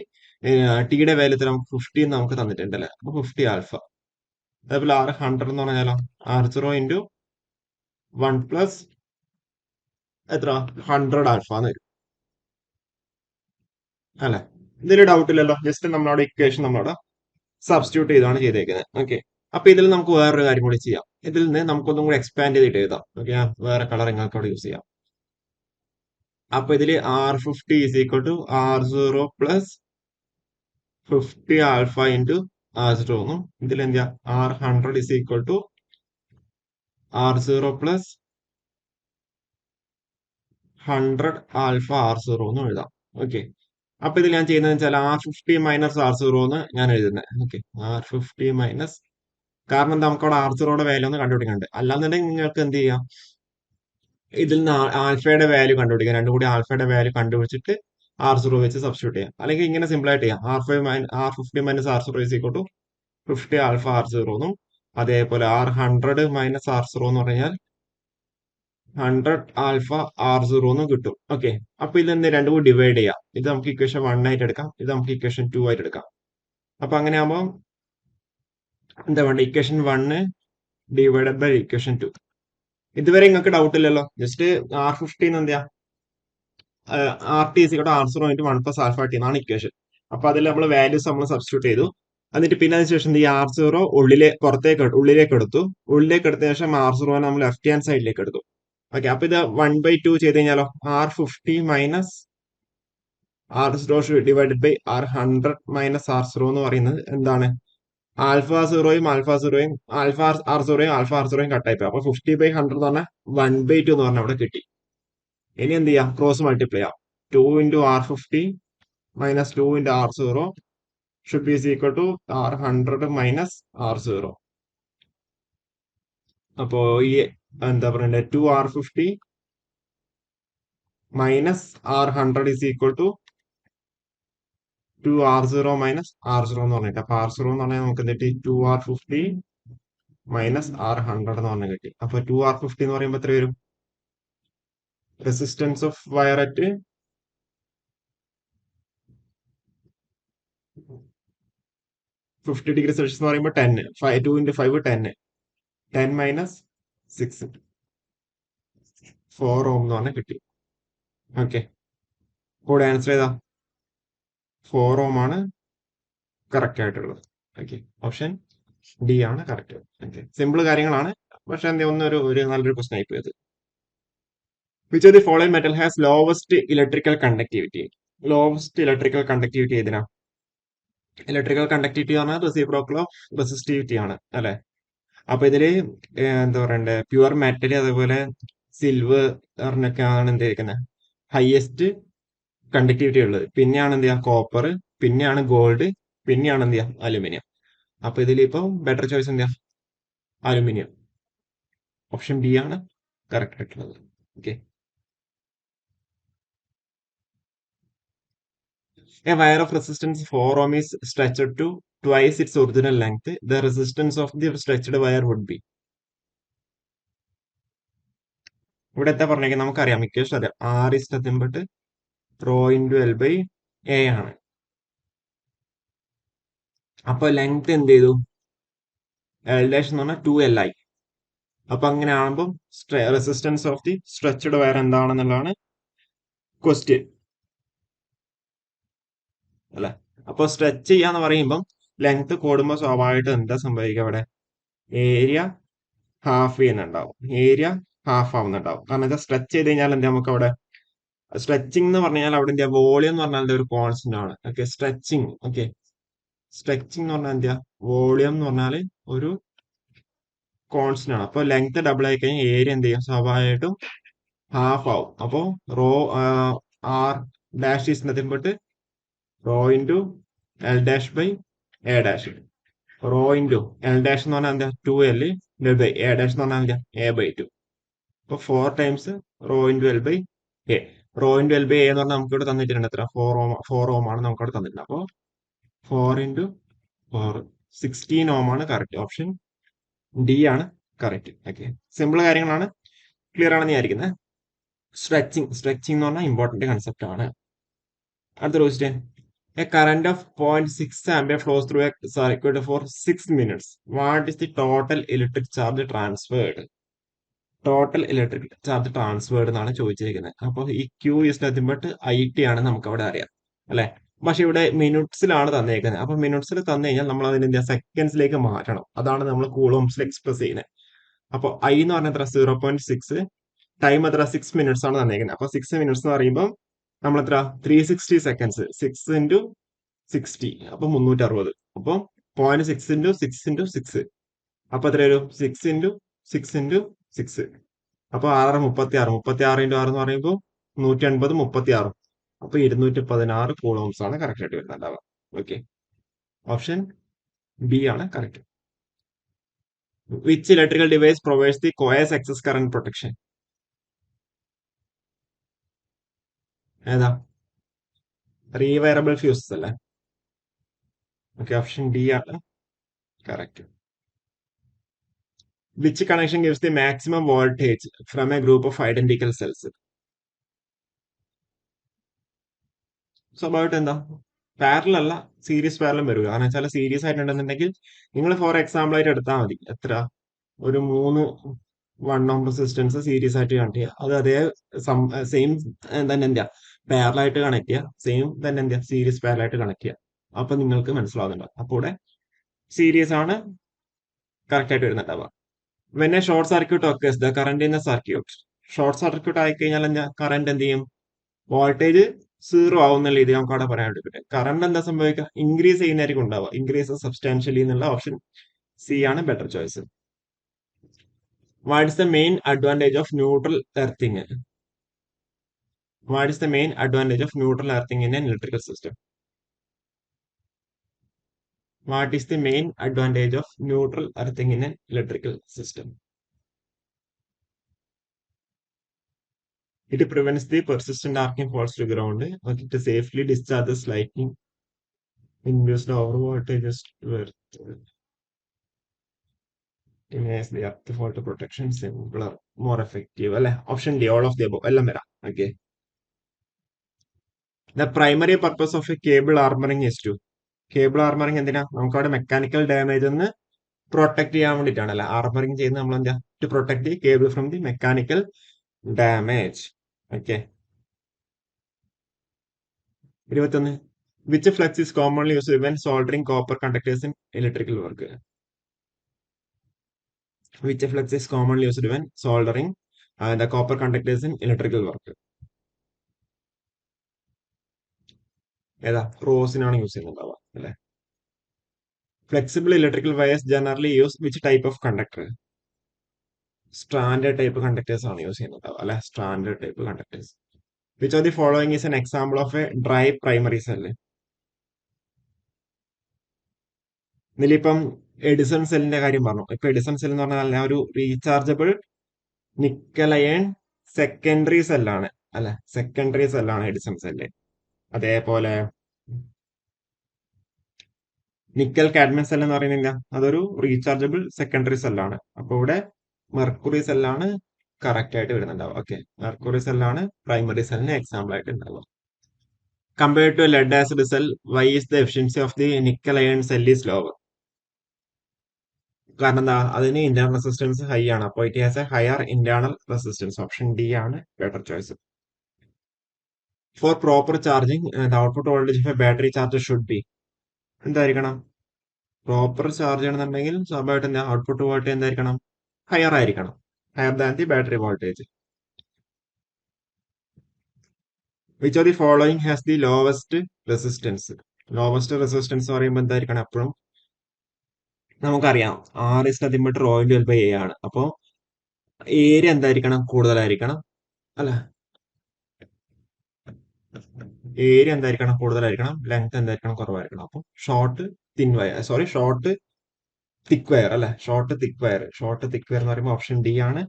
ടിയുടെ വാല്യൂ എത്ര, നമുക്ക് 50 നമുക്ക് തന്നിട്ടുണ്ട് അല്ലെ. അപ്പൊ 50 ആൽഫ. അതേപോലെ R100 എന്ന് പറഞ്ഞാലോ, R0 ഇൻറ്റു 1 പ്ലസ് എത്ര, 100 ആൽഫ എന്ന് വരും അല്ലെ. ഇതിൽ ഡൗട്ട് ഇല്ലല്ലോ. ജസ്റ്റ് നമ്മളവിടെ ഇക്വേഷൻ നമ്മളവിടെ സബ്സ്റ്റിറ്റ്യൂട്ട് ചെയ്താണ് ചെയ്തേക്കുന്നത്. ഓക്കെ, അപ്പൊ ഇതിൽ നമുക്ക് വേറൊരു കാര്യം കൂടി ചെയ്യാം. ഇതിൽ നിന്ന് നമുക്കൊന്നും കൂടി എക്സ്പാൻഡ് ചെയ്തിട്ട് എഴുതാം. ഓക്കെ, വേറെ കളർ നിങ്ങൾക്ക് അവിടെ യൂസ് ചെയ്യാം. അപ്പൊ ഇതില് R50 is equal to R0 plus 50 alpha into R0 എന്നും ഇതിൽ എന്താ R100 is equal to R0 plus 100 alpha R0 എന്നും എഴുതാം. ഓക്കെ. അപ്പൊ ഇതിൽ ഞാൻ ചെയ്യുന്നത് വെച്ചാൽ R50 മൈനസ് R0 എന്ന് ഞാൻ എഴുതുന്നത്. ഓക്കെ. R50 മൈനസ്, കാരണം എന്താ നമുക്ക് അവിടെ R0യുടെ വാല്യൂ ഒന്ന് കണ്ടുപിടിക്കുന്നുണ്ട്. അല്ലാന്നുണ്ടെങ്കിൽ നിങ്ങൾക്ക് എന്ത് ചെയ്യാം, ഇതിൽ നിന്ന് ആൽഫയുടെ വാല്യൂ കണ്ടുപിടിക്കാം. രണ്ടും കൂടി ആൽഫയുടെ വാല്യൂ കണ്ടുപിടിച്ചിട്ട് R0 വെച്ച് സബ്സ്റ്റിറ്റ്യൂട്ട് ചെയ്യാം. അല്ലെങ്കിൽ ഇങ്ങനെ സിമ്പിൾ ആയിട്ട് ചെയ്യാം. R50 minus R0 is equal to 50 alpha R0 എന്നും അതേപോലെ R100 മൈനസ് R0 എന്ന് പറഞ്ഞാൽ 100 ആൽഫ R0 എന്നും കിട്ടും. ഓക്കെ. അപ്പൊ ഇതെന്ത് രണ്ടും കൂടി ഡിവൈഡ് ചെയ്യാം. ഇത് നമുക്ക് ഇക്വേഷൻ 1 ആയിട്ട് എടുക്കാം, ഇത് നമുക്ക് ഇക്വേഷൻ 2 ആയിട്ട് എടുക്കാം. അപ്പൊ അങ്ങനെ ആകുമ്പോൾ എന്താ വേണ്ട, ഇക്വേഷൻ 1 ഡിവൈഡഡ് ബൈ ഇക്വേഷൻ 2. ഇതുവരെ നിങ്ങൾക്ക് ഡൗട്ട് ഇല്ലല്ലോ. ജസ്റ്റ് R50 എന്താ RT is equal to R0 into 1 plus alpha T എന്നാണ് ഇക്വേഷൻ. അപ്പൊ അതിൽ നമ്മൾ വാല്യൂസ് നമ്മൾ സബ്സ്റ്റിറ്റ്യൂട്ട് ചെയ്തു. എന്നിട്ട് പിന്നെ അതിനുശേഷം ഈ R0 ഉള്ളിലേക്ക് എടുത്തു. ഉള്ളിലേക്ക് എടുത്ത ശേഷം R0 നമ്മൾ ലെഫ്റ്റ് ഹാൻഡ് സൈഡിലേക്ക് എടുത്തു. ഓക്കെ. അപ്പൊ ഇത് 1/2 ചെയ്ത് കഴിഞ്ഞാലോ R50 minus R0 divided by R100 minus R0 എന്ന് പറയുന്നത് എന്താണ്, ആൽഫ സീറോയും ആൽഫ R0യും കട്ടായി പോയി. അപ്പൊ 50/100 എന്ന് പറഞ്ഞാൽ 1/2 എന്ന് പറഞ്ഞാൽ അവിടെ കിട്ടി. ഇനി എന്ത് ചെയ്യാം, ക്രോസ് മൾട്ടിപ്ലൈ ചെയ്യാം. 2 into R50 minus 2 into R0 should be equal to R100 minus R0. അപ്പോ ഈ എന്താ പറയണ്ടേ, 2R50 minus R100 is equal to 2R0 minus R0 എന്ന് പറഞ്ഞിട്ട്. അപ്പൊ R0 എന്ന് പറഞ്ഞാൽ നമുക്ക് എന്ത് കിട്ടി, 2R50 മൈനസ് R100 എന്ന് പറഞ്ഞ കിട്ടി. അപ്പൊ 2R50 എന്ന് പറയുമ്പോൾ എത്ര വരും, resistance of wire at 50 degree Celsius എന്ന് പറയുമ്പോൾ 10, 2 ഇൻറ്റു 5 10 മൈനസ് 6 4 ഓം എന്ന് പറഞ്ഞാൽ കിട്ടി. ഓക്കെ. കൂടെ ആൻസർ ചെയ്താ 4 ഓം ആണ് കറക്റ്റ് ആയിട്ടുള്ളത്. ഓക്കെ. ഓപ്ഷൻ ഡി ആണ് കറക്റ്റ്. ഓക്കെ. സിമ്പിൾ കാര്യങ്ങളാണ്, പക്ഷെ എന്താ ഒരു നല്ലൊരു ക്വസ്റ്റൻ ആയി പോയത്. Which of the following metal has lowest electrical conductivity? Lowest electrical conductivity ഏതിനാ? ഇലക്ട്രിക്കൽ കണ്ടക്ടിവിറ്റി പറഞ്ഞാൽ റെസിപ്രോക്കൽ ഓഫ് റെസിസ്റ്റിവിറ്റി ആണ് അല്ലെ. അപ്പൊ ഇതില് എന്താ പറയണ്ടേ, പ്യുവർ മെറ്റൽ അതേപോലെ സിൽവറിനൊക്കെ ആണ് എന്ത് ചെയ്യുന്നത്, ഹയസ്റ്റ് കണ്ടക്ടിവിറ്റി ഉള്ളത്. പിന്നെയാണ് എന്ത് ചെയ്യാം കോപ്പർ, പിന്നെയാണ് ഗോൾഡ്, പിന്നെയാണ് എന്ത് ചെയ്യാം അലുമിനിയം. അപ്പൊ ഇതിലിപ്പോ ബെറ്റർ ചോയ്സ് എന്ത് ചെയ്യാം, അലുമിനിയം. ഓപ്ഷൻ ബി ആണ് കറക്റ്റ് ആയിട്ടുള്ളത്. Okay. A wire of resistance 4 ohm is stretched to twice its original length. The resistance of the stretched wire would be. ഇവിടെ എന്താ പറഞ്ഞേക്കുന്നത് നമുക്കറിയാം, ഇക്വേഷൻ അറിയാം. R is nothing but rho into L by A ആണ്. അപ്പൊ length എന്ത് ചെയ്തു, L dash എന്ന് പറഞ്ഞാൽ 2Li. അപ്പൊ അങ്ങനെ ആകുമ്പോൾ resistance of the stretched wire എന്താണെന്നുള്ളതാണ് ക്വസ്റ്റ്യൻ അല്ലെ. അപ്പൊ സ്ട്രെച്ച് ചെയ്യാന്ന് പറയുമ്പോൾ ലെങ്ത് കൂടുമ്പോൾ സ്വാഭാവികമായിട്ട് എന്താ സംഭവിക്കുക, അവിടെ ഏരിയ ഹാഫ് ചെയ്യുന്നുണ്ടാവും, ഏരിയ ഹാഫ് ആവുന്നുണ്ടാവും. കാരണം എന്താ, സ്ട്രെച്ച് ചെയ്ത് കഴിഞ്ഞാൽ എന്താ നമുക്ക് അവിടെ സ്ട്രെച്ചിങ് എന്ന് പറഞ്ഞാൽ അവിടെ എന്താ വോളിയം എന്ന് പറഞ്ഞാൽ ഒരു കോൺസ്റ്റന്റ് ആണ്. ഓക്കെ. സ്ട്രെച്ചിങ്. ഓക്കെ. സ്ട്രെച്ചിങ് എന്ന് പറഞ്ഞാൽ എന്താ, വോളിയം എന്ന് പറഞ്ഞാൽ ഒരു കോൺസ്റ്റന്റ് ആണ്. അപ്പൊ ലെങ്ത് ഡബിൾ ആയി കഴിഞ്ഞാൽ ഏരിയ എന്ത് ചെയ്യും, സ്വാഭാവികമായിട്ടും ഹാഫ് ആവും. അപ്പോ rho R dash is nothing but rho into L dash by A dash. Rho into L dash എന്ന് പറഞ്ഞാൽ എന്താ 2L ബൈ എ ഡാഷ് എന്ന് പറഞ്ഞാൽ എന്താ A/2. അപ്പൊ 4 times rho into L by A. Rho into L by A എന്ന് പറഞ്ഞാൽ നമുക്ക് ഇവിടെ തന്നിട്ടുണ്ട് എത്ര, 4 ഓം ആണ് നമുക്ക് അവിടെ തന്നിട്ടുണ്ട്. അപ്പൊ 4 ഇൻറ്റു 4 16 ഓം ആണ് കറക്റ്റ്. ഓപ്ഷൻ ഡി ആണ് കറക്റ്റ്. ഓക്കെ. സിമ്പിൾ കാര്യങ്ങളാണ്, ക്ലിയർ ആണെന്ന് വിചാരിക്കുന്നത്. സ്ട്രെച്ചിങ് എന്ന് പറഞ്ഞാൽ ഇമ്പോർട്ടന്റ് കൺസെപ്റ്റ് ആണ്. അടുത്ത question, a current of 0.6 ampere flows through a circuit for 6 minutes. What is the total electric charge transferred? Total electric charge transferred എന്നാണ് ചോദിച്ചിരിക്കുന്നത്. അപ്പോൾ ഈ Q is nothing but IT ആണ് നമുക്ക് അവിടെ അറിയാം അല്ലെ. പക്ഷെ ഇവിടെ മിനിറ്റ്സിലാണ് തന്നേക്കുന്നത്. അപ്പൊ മിനിറ്റ്സിൽ തന്നു കഴിഞ്ഞാൽ നമ്മൾ അതിനെ സെക്കൻഡ്സിലേക്ക് മാറ്റണം. അതാണ് നമ്മൾ കൂളോംസിൽ എക്സ്പ്രസ് ചെയ്യുന്നത്. അപ്പോൾ I എന്ന് പറഞ്ഞാൽ 0.6, ടൈം എത്ര 6 മിനിറ്റ്സ് ആണ് തന്നേക്കുന്നത്. അപ്പൊ 6 മിനിറ്റ്സ് എന്ന് പറയുമ്പോൾ നമ്മൾ എത്ര 360 സെക്കൻഡ്സ് 6 × 60 അപ്പൊ 360. അപ്പൊ 0.6 × 6 × 6 അപ്പൊ എത്ര വരും 6 × 6 × 6 അപ്പൊ 6 36 36 × 6 എന്ന് പറയുമ്പോൾ 180 36 അപ്പൊ 216 കൂളോംസ് ആണ് കറക്റ്റ് ആയിട്ട് വരുന്നുണ്ടാവുക. ഓക്കെ, ഓപ്ഷൻ ബി ആണ് correct. Which electrical device provides the coarse excess current protection? ഏതാ? റീവയറബിൾ ഫ്യൂസസ് അല്ലേ? ഓക്കെ, ഓപ്ഷൻ ഡി ആണ് correct. Which connection gives the maximum voltage from a group of identical cells? സ്വാഭാവികമായിട്ട് എന്താ parallel അല്ല, series പാരലും വരിക. കാരണം വെച്ചാൽ സീരീസ് ആയിട്ടുണ്ടെന്നുണ്ടെങ്കിൽ നിങ്ങൾ ഫോർ എക്സാമ്പിൾ ആയിട്ട് എടുത്താൽ മതി. എത്ര ഒരു 3 1 ohm റെസിസ്റ്റൻസ് സീരീസ് ആയിട്ട് കണക്ട് ചെയ്യുക. അത് അതേ സെയിം തന്നെ എന്താ പാരലായിട്ട് കണക്ട് ചെയ്യുക. സെയിം തന്നെ എന്താ സീരീസ് പാരലായിട്ട് കണക്ട് ചെയ്യുക. അപ്പൊ നിങ്ങൾക്ക് മനസ്സിലാവുന്നുണ്ടോ? അപ്പോൾ ഇവിടെ സീരീസ് ആണ് കറക്റ്റ് ആയിട്ട് വരുന്നുണ്ടാവുക. When a short circuit occurs the current in a circuit. Short circuit ആയി കഴിഞ്ഞാൽ എന്താ കറന്റ് എന്ത് ചെയ്യും? വോൾട്ടേജ് സീറോ ആവുന്ന രീതി നമുക്ക് അവിടെ പറയാൻ പറ്റും. കറണ്ട് എന്താ സംഭവിക്കുക? ഇൻക്രീസ് ചെയ്യുന്നതായിരിക്കും ഉണ്ടാവുക. ഇൻക്രീസ് സബ്സ്റ്റാൻഷ്യലി എന്നുള്ള ഓപ്ഷൻ സി ആണ് better choice. What is the main advantage of neutral earthing? What is the main advantage of neutral earthing in N electrical system? What is the main advantage of neutral earthing in N electrical system? It prevents the persistent arcing faults to ground. It safely discharges lightning induced over voltages to earth. It makes the earth fault protection simpler, more effective. അല്ലെ? Option D all of the above എല്ലാം വരാം. Okay, the primary purpose of a cable armouring is to. Cable armouring എന്തിനാ? നമുക്ക് അവിടെ mechanical damage ഒന്ന് protect ചെയ്യാൻ വേണ്ടിയിട്ടാണ് അല്ലെ ആർമറിംഗ് ചെയ്യുന്നത്. നമ്മൾ എന്താ to protect the cable from the mechanical damage. Okay, 21. Which flux is commonly used when soldering copper conductors in electrical work? Which flux is commonly used when soldering the copper conductors in electrical work? ഏതാ? റോസിനാണ് use ചെയ്യുന്നുണ്ടാവുക അല്ലെ? Flexible electrical wires generally use which type of conductor? Standard type conductors ആണ് use ചെയ്യുന്നുണ്ടാവുക അല്ലെ? Standard type conductors. Which of the following is an example of a dry primary cell? ഇതിലിപ്പം Edison സെല്ലിന്റെ കാര്യം പറഞ്ഞു. ഇപ്പൊ എഡിസൺ സെൽ എന്ന് പറഞ്ഞാൽ ഒരു റീചാർജബിൾ നിക്കൽ അയൺ സെക്കൻഡറി സെല്ലാണ് അല്ലെ? സെക്കൻഡറി സെല്ലാണ് എഡിസൺ സെല്ല്. അതേപോലെ നിക്കൽ കാഡ്മിയം സെൽ എന്ന് പറയുന്നില്ല, അതൊരു റീചാർജബിൾ സെക്കൻഡറി സെല്ലാണ്. അപ്പൊ ഇവിടെ മെർക്കുറി സെല്ലാണ് കറക്റ്റ് ആയിട്ട് വരുന്നുണ്ടാവുക. ഓക്കെ, മെർക്കുറി സെല്ലാണ് പ്രൈമറി സെല്ലിന് എക്സാമ്പിൾ ആയിട്ട് ഉണ്ടാവുക. Compared to lead acid cell, why is the efficiency of the nickel iron cell is lower? കാരണം എന്താ? അതിന് ഇന്റേണൽ റെസിസ്റ്റൻസ് ഹൈ ആണ്. അപ്പോൾ it has a higher internal resistance. Option D ആണ് better choice. For proper charging the output voltage of a battery charger should be. എന്തായിരിക്കണം? Proper charge ചെയ്യണമെന്നുണ്ടെങ്കിൽ സ്വാഭാവികമായിട്ട് എന്താ ഔട്ട്പുട്ട് വോൾട്ടേജ് എന്തായിരിക്കണം? ഹയർ ആയിരിക്കണം, higher than the battery voltage. Which of the following has the lowest resistance? Lowest resistance എന്ന് പറയുമ്പോൾ എന്തായിരിക്കണം? എപ്പോഴും നമുക്കറിയാം R=ρ×L/A ആണ്. അപ്പോൾ ഏരിയ എന്തായിരിക്കണം? കൂടുതലായിരിക്കണം അല്ലെ? ഏരിയ എന്തായിരിക്കണം? കൂടുതലായിരിക്കണം. ലെങ്ത് എന്തായിരിക്കണം? കുറവായിരിക്കണം. അപ്പോൾ short thin wire, sorry short thick wire അല്ലെ? Short thick wire. Short thick wire എന്ന് പറയുമ്പോൾ ഓപ്ഷൻ ഡി ആണ്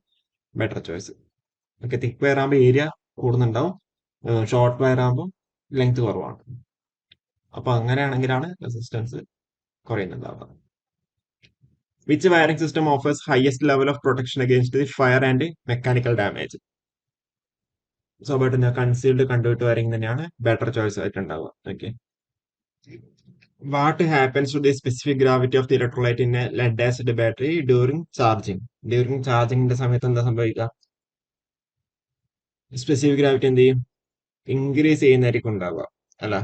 better choice. Okay, thick wire ആകുമ്പോൾ ഏരിയ കൂടുന്നുണ്ടാവും, ഷോർട്ട് വയർ ആകുമ്പോൾ ലെങ്ത് കുറവാണ്. അപ്പൊ അങ്ങനെയാണെങ്കിലാണ് റെസിസ്റ്റൻസ് കുറയുന്നുണ്ടാവുക. Which wiring system offers highest level of protection against the fire and mechanical damage? സ്വാഭാവികമായിട്ട് കൺസീൽഡ് കണ്ടുവിട്ട് വയറിംഗ് തന്നെയാണ് ബെറ്റർ ചോയ്സ് ആയിട്ടുണ്ടാവുക. Okay, what happens to the specific gravity of the electrolyte in a lead acid battery during charging? During ചാർജിങ്ങിന്റെ സമയത്ത് എന്താ സംഭവിക്കുക? Specific gravity എന്ത് ചെയ്യും? Increase ചെയ്യുന്നതായിരിക്കും ഉണ്ടാവുക അല്ല?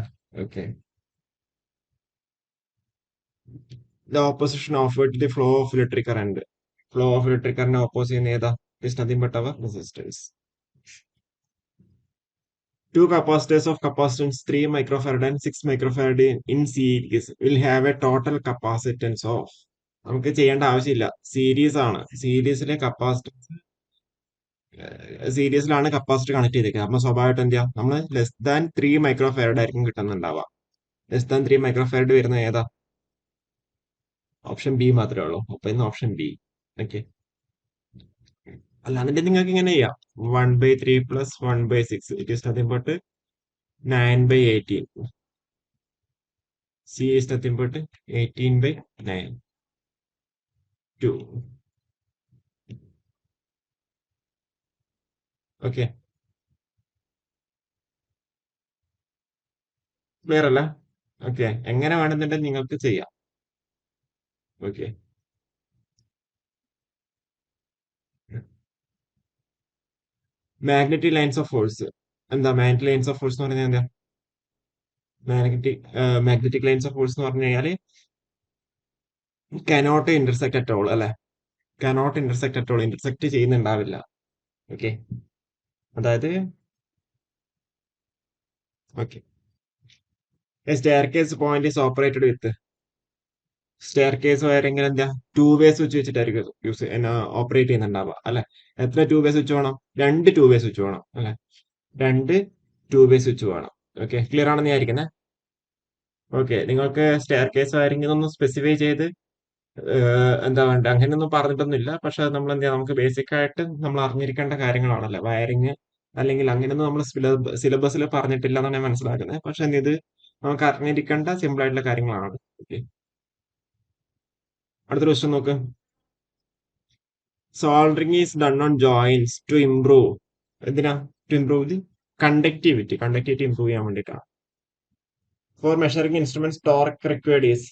Okay, the opposition offered the flow of electric current. Flow of electric current oppose ചെയ്യുന്ന ഏതാ? Is nothing but our resistance. Two capacitors of capacitance 3 microfarad and 6 microfarad in series will have a total capacitance of. നമുക്ക് ചെയ്യേണ്ട ആവശ്യമില്ല, series ആണ്. സീരീസിലാണ് capacitor connect ചെയ്തേക്കുക. അപ്പൊ സ്വാഭാവികമായിട്ട് എന്ത് ചെയ്യാം, നമ്മൾ ലെസ് ദാൻ 3 മൈക്രോഫാരഡ് ആയിരിക്കും കിട്ടുന്നുണ്ടാവുക. ലെസ് ദാൻ 3 മൈക്രോഫാരഡ് വരുന്ന ഏതാ? ഓപ്ഷൻ ബി മാത്രമേ ഉള്ളൂ. അപ്പൊ ഇന്ന് ഓപ്ഷൻ ബി. ഓക്കെ. അല്ലാന്നുണ്ടെങ്കിൽ നിങ്ങൾക്ക് ഇങ്ങനെ ചെയ്യാം, 1/3 plus 1/6 it is nothing but 9/18. C is nothing but 18/9. 2. Okay, clear അല്ല? ഓക്കെ, എങ്ങനെ വേണമെന്നുണ്ടെങ്കിൽ നിങ്ങൾക്ക് ചെയ്യാം. Okay, magnetic lines of force. എന്താ മാഗ്നറ്റിക് ലൈൻസ് ഓഫ് ഫോഴ്സ് എന്ന് പറഞ്ഞാൽ എന്താ? മാഗ്നറ്റിക് ലൈൻസ് ഓഫ് ഫോഴ്സ് എന്ന് പറഞ്ഞു കഴിഞ്ഞാൽ കനോട്ട് ഇന്റർസെക്ട് അറ്റ് ഓൾ അല്ലെ? Cannot intersect at all, intersect ചെയ്യുന്നുണ്ടാവില്ല. ഓക്കെ, അതായത് okay, staircase point is operated with. Staircase wiring എന്താ, 2 വേ സ്വിച്ച് വെച്ചിട്ടായിരിക്കും ഓപ്പറേറ്റ് ചെയ്യുന്നുണ്ടാവുക അല്ലെ? എത്ര 2 വേ സ്വിച്ച് വേണം? 2 2 വേ സ്വിച്ച് വേണം അല്ലെ? 2 2 വേ സ്വിച്ച് വേണം. ഓക്കെ, ക്ലിയർ ആണെന്ന് വിചാരിക്കുന്നത്. ഓക്കെ, നിങ്ങൾക്ക് സ്റ്റെയർ കേസ് വയറിംഗ് ഒന്ന് സ്പെസിഫൈ ചെയ്ത് എന്താ വേണ്ട അങ്ങനെയൊന്നും പറഞ്ഞിട്ടൊന്നുമില്ല. പക്ഷെ നമ്മൾ എന്താ, നമുക്ക് ബേസിക് ആയിട്ട് നമ്മൾ അറിഞ്ഞിരിക്കേണ്ട കാര്യങ്ങളാണല്ലോ വയറിങ്. അല്ലെങ്കിൽ അങ്ങനെയൊന്നും നമ്മൾ സിലബസിൽ പറഞ്ഞിട്ടില്ല എന്നാണ് ഞാൻ മനസ്സിലാക്കുന്നത്. പക്ഷെ ഇത് നമുക്ക് അറിഞ്ഞിരിക്കേണ്ട സിമ്പിൾ ആയിട്ടുള്ള കാര്യങ്ങളാണ്. ഓക്കെ, അടുത്ത ക്വസ്റ്റ്യൻ നോക്ക്. Soldering is done on joints to improve. എന്തിനാ? To improve the conductivity improve ചെയ്യാൻ വേണ്ടിയിട്ടാണ്. For measuring instruments torque required is.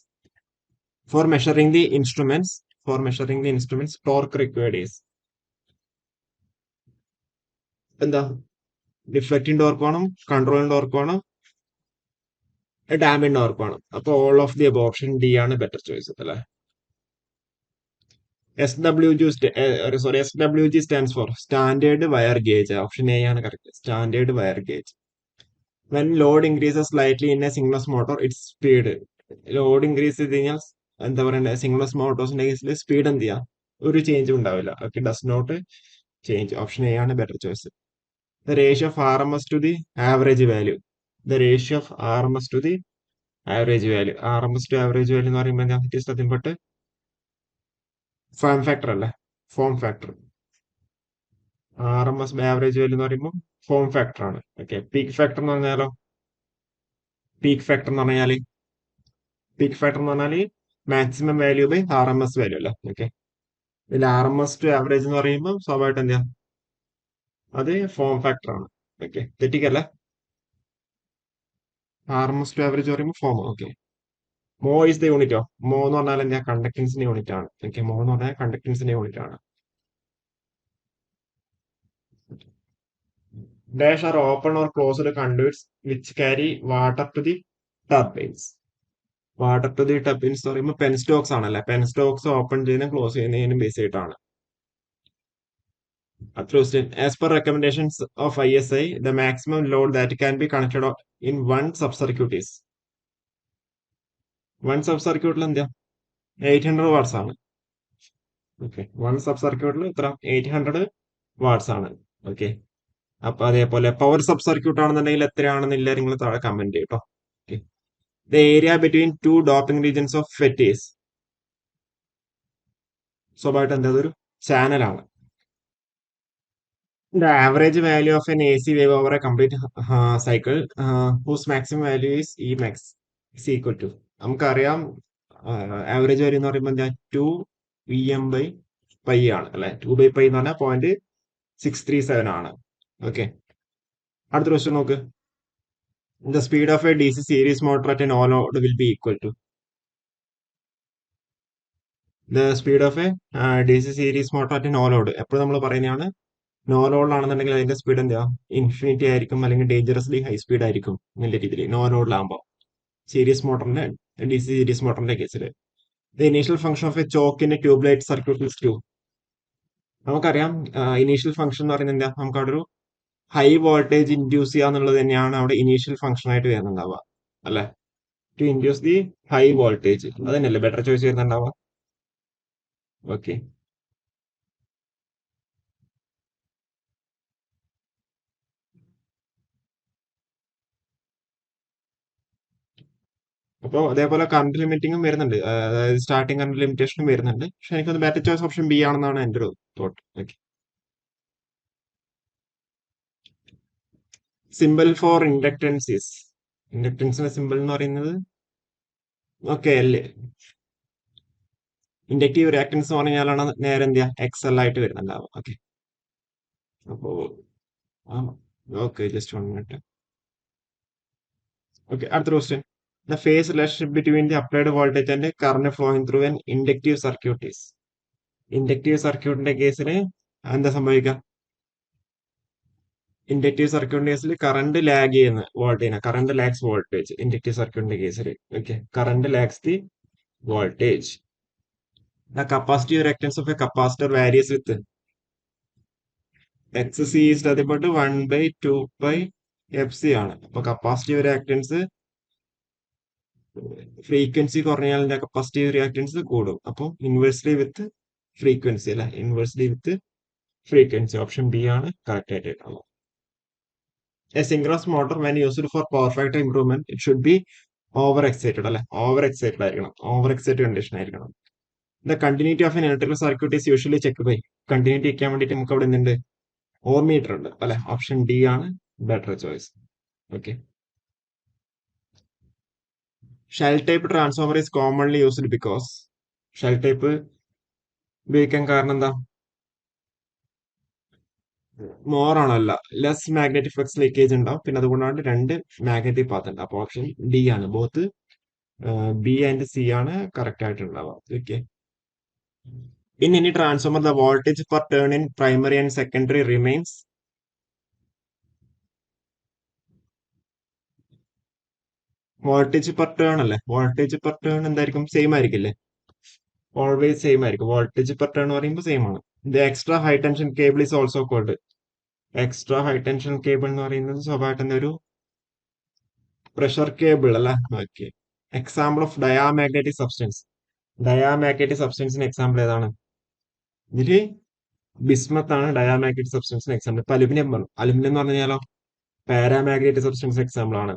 For measuring the instruments torque required is എന്താ? ഡിഫ്ലക്റ്റിംഗ് ടോർക്ക് വേണം, കൺട്രോളിംഗ് ടോർക്ക് വേണം, damping torque വേണം. അപ്പൊ all of the above, option D ആണ് better choice അല്ലെ? SWG stands for standard wire gauge. Option A ആണ് correct, standard wire gauge. When load increases slightly in a singles motor its speed. Load increase ചെയ്ത് കഴിഞ്ഞാൽ എന്താ പറയണ്ടത്, സിംഗ്ലസ് മോട്ടോഴ്സിന്റെ കേസിൽ speed എന്ത് ചെയ്യാം, ഒരു ചേഞ്ചും ഉണ്ടാവില്ല. Okay, does not change. Option A ആണ് better choice. The ratio of R M S to the average value. The ratio of R M S to the average value. R M S to average value എന്ന് പറയുമ്പോൾ it is nothing but form factor അല്ലേ? Form factor. R M S average value എന്ന് പറയുമ്പോൾ form factor ആണ്. Okay, peak factor എന്ന് പറഞ്ഞാലോ? Peak factor എന്ന് പറഞ്ഞാല് maximum value by R M S value അല്ലേ? ഓക്കെ, ഇതിൽ R M S to average എന്ന് പറയുമ്പോൾ സ്വാഭാവികമായിട്ട് എന്താ, അത് ഫോം ഫാക്ടർ ആണ്. ഓക്കെ, തെറ്റിക്കല്ല. R M S to average പറയുമ്പോൾ form. Okay, mho is the unit of. Mho എന്ന് പറഞ്ഞാൽ എന്താ? കണ്ടക്ടൻസിന്റെ യൂണിറ്റ് ആണ്. ഓക്കെ, മോ എന്ന് പറഞ്ഞാൽ കണ്ടക്ടൻസിന്റെ യൂണിറ്റ് ആണ്. Dash are open or closed conduits which carry water to the turbines. Water to the turbines എന്ന് പറയുമ്പോൾ പെൻസ്റ്റോക്സ് ആണല്ലേ? പെൻസ്റ്റോക്സ് ഓപ്പൺ ചെയ്യുന്ന ക്ലോസ് ചെയ്യുന്നതിനും ബേസ് ആയിട്ടാണ്. As per recommendations of ISI, the maximum load that can be connected in one sub circuit is. One sub സർക്യൂട്ടിൽ എന്താ? 800 watts ആണ്. Okay, one sub സർക്യൂട്ടിൽ എത്ര? 800 വാട്ട്സ് ആണ്. ഓക്കെ, അപ്പൊ അതേപോലെ പവർ സബ് സർക്യൂട്ട് ആണെന്നുണ്ടെങ്കിൽ എത്രയാണെന്നില്ല നിങ്ങൾ താഴെ കമന്റ് ചെയ്യും കേട്ടോ. The area between two doping regions of FET is. സ്വാഭാവികമായിട്ട് എന്താ? അതൊരു ചാനലാണ്. The average value of an AC wave over a complete cycle whose maximum value is Emax is equal to. നമുക്കറിയാം ആവറേജ് വാല്യൂ എന്ന് പറയുമ്പോൾ എന്താ? 2 Vm/π ആണ് അല്ലെ? 2/π എന്ന് പറഞ്ഞാൽ 0.637 ആണ്. ഓക്കെ, അടുത്ത ക്വസ്റ്റ്യൻ നോക്ക്. The speed of a DC series motor at a no load will be equal to. The speed of a DC series motor at no load. എപ്പോഴും നമ്മൾ പറയുന്നതാണ്, നോ ലോഡിലാണെന്നുണ്ടെങ്കിൽ അതിന്റെ സ്പീഡ് എന്താ? ഇൻഫിനിറ്റി ആയിരിക്കും, അല്ലെങ്കിൽ ഡേഞ്ചറസ്ലി ഹൈ സ്പീഡ് ആയിരിക്കും എന്നുള്ള രീതിയിൽ നോ ലോഡിലാകുമ്പോൾ. DC സീരീസ് മോട്ടറിന്റെ കേസിൽ the initial function of a choke in a tube light circuit is to. നമുക്കറിയാം ഇനീഷ്യൽ ഫംഗ്ഷൻ എന്ന് പറയുന്നത് എന്താ? നമുക്ക് അവിടെ ഒരു ഹൈ വോൾട്ടേജ് ഇൻഡ്യൂസ് ചെയ്യുക എന്നുള്ളത് തന്നെയാണ് അവിടെ ഇനീഷ്യൽ ഫംഗ്ഷൻ ആയിട്ട് വരുന്നുണ്ടാവുക അല്ലെ? To induce the high voltage അത് തന്നെയല്ലേ ബെറ്റർ ചോയ്സ് വരുന്നുണ്ടാവുക. ഓക്കെ. അപ്പോൾ അതേപോലെ കറണ്ട് ലിമിറ്റിംഗും വരുന്നുണ്ട്, അതായത് സ്റ്റാർട്ടിംഗ് കറണ്ട് ലിമിറ്റേഷനും വരുന്നുണ്ട്. പക്ഷെ എനിക്കൊന്ന് ബെറ്റർ ചോയ്സ് ഓപ്ഷൻ ബി ആണെന്നാണ് എൻ്റെ ഒരു thought. Okay. Simple for inductances. ഇൻഡക്ടൻസിന്റെ സിമ്പിൾ എന്ന് പറയുന്നത് ഓക്കെ അല്ലേ? ഇൻഡക്റ്റീവ് റിയാക്ടൻസ് എന്ന് പറഞ്ഞാലാണ് നേരെ എന്ത് ചെയ്യുക എക്സൽ ആയിട്ട് വരുന്നുണ്ടാവും. ഓക്കെ. അപ്പോ ഓക്കെ, ജസ്റ്റ് 1 മിനിറ്റ്. ഓക്കെ, അടുത്ത question. The phase relationship between the applied voltage and current flowing through an inductive circuit is. Inductive സർക്യൂട്ടിന്റെ കേസിൽ എന്താ സംഭവിക്കുക? ഇൻഡക്റ്റീവ് സർക്യൂട്ടിന്റെ കേസിൽ കറണ്ട് ലാഗ് ചെയ്യുന്ന voltage, current lags voltage inductive സർക്യൂട്ടിന്റെ കേസിൽ. Okay, current lags the voltage. The capacitive reactance of a capacitor varies with X C is nothing but 1/2 π FC ആണ്. അപ്പൊ കപ്പാസിറ്റീവ് റിയാക്ടൻസ് ഫ്രീക്വൻസി കുറഞ്ഞാൽ കപ്പാസിറ്റീവ് റിയാക്ടൻസ് കൂടും. അപ്പോൾ inversely with frequency അല്ലെ, inversely with frequency. Option B ആണ് correct ആയിട്ട് വരുന്നത്. A synchronous motor when used for power factor improvement it should be over excited അല്ലെ, ഓവർ എക്സൈറ്റഡ് ആയിരിക്കണം, ഓവർ എക്സൈറ്റഡ് കണ്ടീഷൻ ആയിരിക്കണം. The continuity of an electrical circuit is usually check by. Continuity വെക്കാൻ വേണ്ടിയിട്ട് നമുക്ക് അവിടെ എന്തുണ്ട്? ഓം മീറ്റർ ഉണ്ട് അല്ലെ. ഓപ്ഷൻ ഡി ആണ് better choice. Okay. Shell type transformer is commonly used because. Shell type ഉപയോഗിക്കാൻ കാരണം എന്താ? മോർ ആണല്ല, ലെസ് മാഗ്നറ്റിക് ഫ്ലക്സ് ലീക്കേജ് ഉണ്ടാവും. പിന്നെ അതുകൊണ്ടാണ് രണ്ട് മാഗ്നറ്റിക് പാത്ത് ഉണ്ട്. അപ്പൊ ഓപ്ഷൻ ഡി ആണ്. ബോത്ത് ബി ആൻഡ് സി ആണ് കറക്റ്റ് ആയിട്ടുണ്ടാവുക. Okay. In any transformer the voltage per turn in primary and secondary remains. Voltage per turn അല്ലേ, വോൾട്ടേജ് പെർ ടേൺ എന്തായിരിക്കും? സെയിം ആയിരിക്കില്ലേ? ഓൾവേസ് സെയിം ആയിരിക്കും. Voltage per turn എന്ന് പറയുമ്പോൾ same ആണ്. The extra high tension cable is also called. Extra high tension cable എന്ന് പറയുന്നത് സ്വാഭാവികമായിട്ടും ഒരു പ്രഷർ കേബിൾ അല്ല. Okay. Example of diamagnetic substance. Diamagnetic സബ്സ്റ്റൻസിന് example ഏതാണ്? ഇതില് ബിസ്മത്ത് ആണ് ഡയാമാഗ്നറ്റിക് സബ്സ്റ്റൻസിന് എക്സാമ്പിൾ. ഇപ്പൊ അലുമിനിയം പറഞ്ഞു. അലുമിനിയം എന്ന് പറഞ്ഞാലോ പാരാമാഗ്നറ്റിക് സബ്സ്റ്റൻസ് എക്സാമ്പിൾ ആണ്.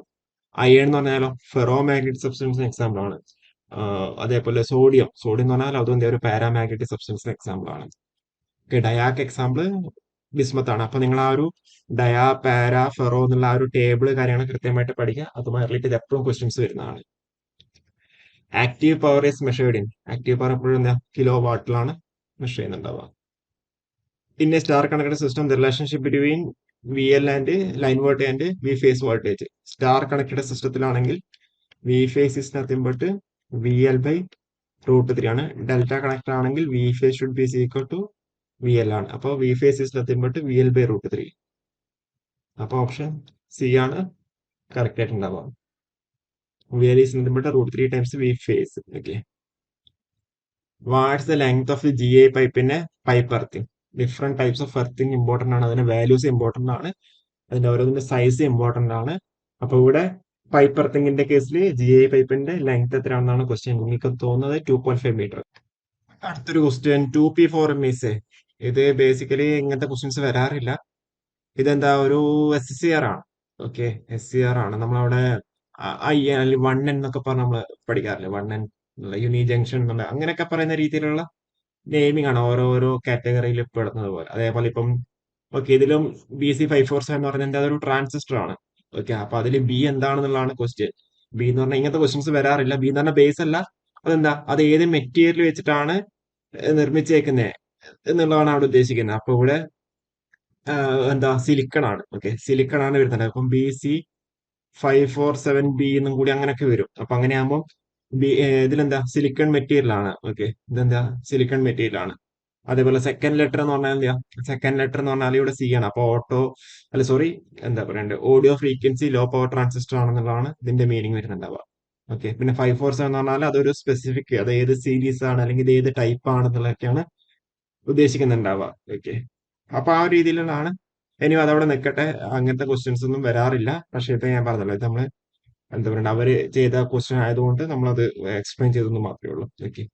അയൺ എന്ന് പറഞ്ഞാലോ ഫെറോ മാഗ്നറ്റിക് സബ്സ്റ്റൻസിന് എക്സാമ്പിൾ ആണ്. അതേപോലെ സോഡിയം, സോഡിയം എന്ന് പറഞ്ഞാൽ അതും ഒരു പാരാമാഗ്നറ്റിക് സബ്സ്റ്റൻസിന് എക്സാമ്പിൾ ആണ്. ഓക്കെ, ഡയാക്ക് എക്സാമ്പിൾ ബിസ്മത്ത് ആണ്. അപ്പൊ നിങ്ങൾ ആ ഒരു ഡയാ പാരാ ഫെറോ എന്നുള്ള ആ ഒരു ടേബിൾ കാര്യങ്ങൾ കൃത്യമായിട്ട് പഠിക്കുക. അതുമായി റിലേറ്റ് ചെയ്ത് എപ്പോഴും ക്വസ്റ്റ്യൻസ് വരുന്നതാണ്. Active power is measured in. Active power എപ്പോഴും എന്താ കിലോ വാട്ടിലാണ് മെഷർ ചെയ്യുന്നുണ്ടാവുക. In a star connected system the relationship between V L and line voltage and V phase voltage. Star connected സിസ്റ്റത്തിലാണെങ്കിൽ V phase is nothing but V L by √3 ആണ്. Delta connected ആണെങ്കിൽ V phase should be equal to V L ആണ്. അപ്പോൾ V phase is nothing but V L by √3. അപ്പൊ option C ആണ് correct ആയിട്ട് ഉണ്ടാവുക. V L is nothing but √3 times V phase. Okay. What's the length of G I പൈപ്പിന്റെ pipe earthing. Different types of earthing important ആണ്. അതിന്റെ values important ആണ്. അതിന്റെ ഓരോന്നിന്റെ size important ആണ്. അപ്പൊ ഇവിടെ പൈപ്പ് എർത്തിങ്ങിന്റെ കേസിൽ ജി ഐ പൈപ്പിന്റെ ലെങ്ത് എത്രയാണെന്നാണ് ക്വസ്റ്റ്യൻ. നിങ്ങൾക്ക് തോന്നുന്നത് 2.5 മീറ്റർ. അടുത്തൊരു ക്വസ്റ്റ്യൻ 2P4 ഇത് ബേസിക്കലി ഇങ്ങനത്തെ ക്വസ്റ്റ്യൻസ് വരാറില്ല. ഇതെന്താ ഒരു SCR ആണ്. ഓക്കെ, SCR ആണ്. നമ്മളവിടെ ഐ അല്ലെങ്കിൽ 1N എന്നൊക്കെ പറഞ്ഞ് നമ്മൾ പഠിക്കാറില്ല. 1N യൂണി ജംഗ്ഷൻ എന്നുള്ള അങ്ങനെയൊക്കെ പറയുന്ന രീതിയിലുള്ള നെയിമിംഗ് ആണ് ഓരോരോ കാറ്റഗറിയിൽ പെടുന്നത് പോലെ. അതേപോലെ ഇപ്പം ഓക്കെ ഇതിലും BC547 എന്ന് പറഞ്ഞാൽ അതൊരു ട്രാൻസിസ്റ്റർ ആണ്. ഓക്കെ, അപ്പൊ അതിൽ ബി എന്താണെന്നുള്ളതാണ് ക്വസ്റ്റ്യൻ. ബി എന്ന് പറഞ്ഞാൽ ഇങ്ങനത്തെ ക്വസ്റ്റ്യൻസ് വരാറില്ല. ബി എന്ന് പറഞ്ഞാൽ ബേസ് അല്ല, അതെന്താ അത് ഏത് മെറ്റീരിയൽ വെച്ചിട്ടാണ് നിർമ്മിച്ചേക്കുന്നത് എന്നുള്ളതാണ് അവിടെ ഉദ്ദേശിക്കുന്നത്. അപ്പൊ ഇവിടെ എന്താ സിലിക്കൺ ആണ്. ഓക്കെ, സിലിക്കൺ ആണ് വരുന്നത്. അപ്പം BC547B എന്നും കൂടി അങ്ങനെയൊക്കെ വരും. അപ്പൊ അങ്ങനെയാകുമ്പോൾ ഇതിലെന്താ സിലിക്കൺ മെറ്റീരിയൽ ആണ്. ഓക്കെ, ഇതെന്താ സിലിക്കൺ മെറ്റീരിയൽ ആണ്. അതേപോലെ സെക്കൻഡ് ലെറ്റർ എന്ന് പറഞ്ഞാൽ എന്താ? സെക്കൻഡ് ലെറ്റർ എന്ന് പറഞ്ഞാൽ ഇവിടെ സി ആണ്. അപ്പൊ ഓട്ടോ അല്ല സോറി എന്താ പറയണ്ടത് audio frequency low power transistor ആണെന്നുള്ളതാണ് ഇതിന്റെ മീനിങ് വരുന്നുണ്ടാവുക. ഓക്കെ, പിന്നെ 547 എന്ന് പറഞ്ഞാൽ അതൊരു സ്പെസിഫിക്, അത് ഏത് സീരീസ് ആണ് അല്ലെങ്കിൽ ഇത് ഏത് ടൈപ്പ് ആണെന്നുള്ളതൊക്കെയാണ് ഉദ്ദേശിക്കുന്നുണ്ടാവുക. ഓക്കെ, അപ്പൊ ആ ഒരു രീതിയിലാണ് ഇനി അതവിടെ നിൽക്കട്ടെ. അങ്ങനത്തെ ക്വസ്റ്റ്യൻസ് ഒന്നും വരാറില്ല. പക്ഷെ ഇപ്പൊ ഞാൻ പറഞ്ഞല്ലോ, ഇത് നമ്മള് എന്താ പറയുക, അവര് ചെയ്ത ക്വസ്റ്റ്യൻ ആയതുകൊണ്ട് നമ്മളത് എക്സ്പ്ലെയിൻ ചെയ്തെന്ന് മാത്രമേ ഉള്ളൂ. Okay.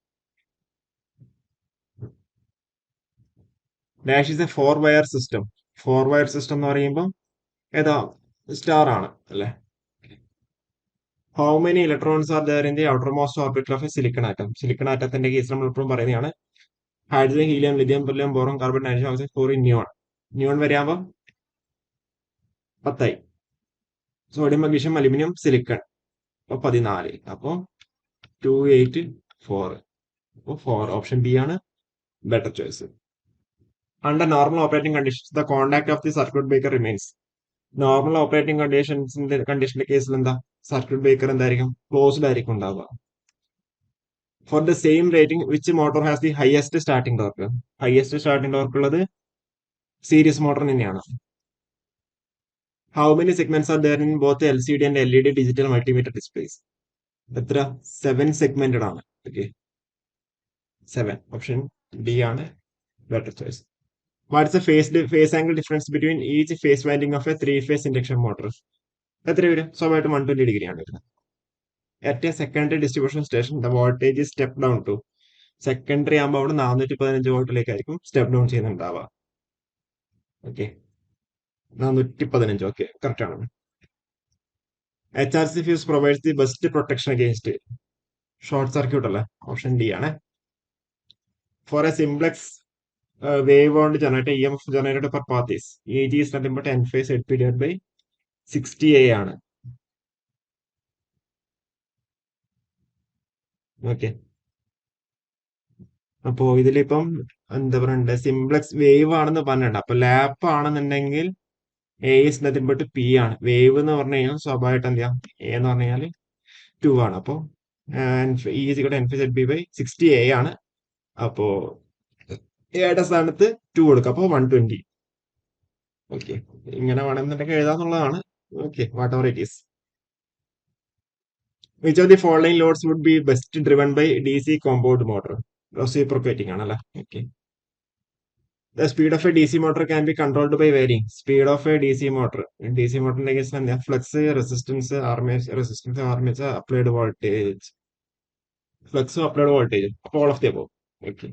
Dash is a four wire system. Four wire system എന്ന് പറയുമ്പോൾ ഏതാ, സ്റ്റാർ ആണ് അല്ലെ. How many electrons are there in the outermost orbital of a silicon atom. Silicon ആറ്റത്തിന്റെ കേസ് നമ്മൾ എപ്പോഴും പറയുന്നതാണ് hydrogen, helium, lithium, beryllium, boron, carbon, nitrogen, oxygen, fluorine, neon. Neon വരെയാകുമ്പോൾ 10ആയി. സോഡിയം, മഗ്നീഷ്യം, അലുമിനിയം, സിലിക്കൺ അപ്പൊ 14. അപ്പൊ 284. അപ്പൊ 4 ഓപ്ഷൻ ബി ആണ് better choice. Under normal operating conditions the contact of the circuit breaker remains. Normal operating കണ്ടീഷന്റെ കേസിൽ എന്താ, circuit breaker എന്തായിരിക്കും, ക്ലോസ്ഡ് ആയിരിക്കും ഉണ്ടാവുക. For the same rating which motor has the highest starting torque. Highest starting torque ഉള്ളത് series motor തന്നെയാണ്. How many segments are there in both L C D and L E D digital multimeter displays. എത്ര, 7 segmented ആണ്. Okay, 7. Option D ആണ് better choice. What's a phase angle difference between each phase winding of a 3 phase induction motor. എത്ര വരും, സ്വാഭാവികമായിട്ടും 120 ആണ് വരുന്നത്. At a secondary distribution station the voltage step down to. Secondary ആകുമ്പോൾ അവിടെ 415 വോൾട്ടിലേക്കായിരിക്കും സ്റ്റെപ്പ് ഡൗൺ ചെയ്യുന്നുണ്ടാവുക. ഓക്കെ, 415. ഓക്കെ, കറക്റ്റ് ആണ്. H R C fuse provides the best protection against short circuit അല്ലേ. ഓപ്ഷൻ ഡി ആണ്. For a simplex wave wound generator E M F generated per path is a G is nothing but N phase ed P divide by 60A ആണ്. Okay, അപ്പോ ഇതിലിപ്പം എന്താ പറയണ്ടേ, simplex wave ആണെന്ന് പറഞ്ഞിട്ടുണ്ട്. അപ്പൊ lap ആണെന്നുണ്ടെങ്കിൽ A is nothing but P ആണ്. Wave എന്ന് പറഞ്ഞു കഴിഞ്ഞാൽ സ്വാഭാവികമായിട്ട് എന്താ, എ എന്ന് പറഞ്ഞു കഴിഞ്ഞാൽ 2 ആണ്. അപ്പോ E is equal to N phase ed B by 60A ആണ്. അപ്പോ എയുടെ സ്ഥാനത്ത് 2 കൊടുക്കുക, അപ്പൊ 120. ഓക്കെ, ഇങ്ങനെ വേണമെന്നുണ്ടെങ്കിൽ എഴുതാന്നുള്ളതാണ്. Okay, whatever it is. Which of the following loads would be best driven by D C compound motor. Reciprocating ആണല്ലേ. Okay. The speed of a D C motor can be controlled by varying. Speed of a D C motor, D C മോട്ടറിന്റെ കേസിൽ എന്താ, flux, resistance, applied voltage. ഫ്ലക്സും applied വോൾട്ടേജും, അപ്പോൾ all of the above. Okay.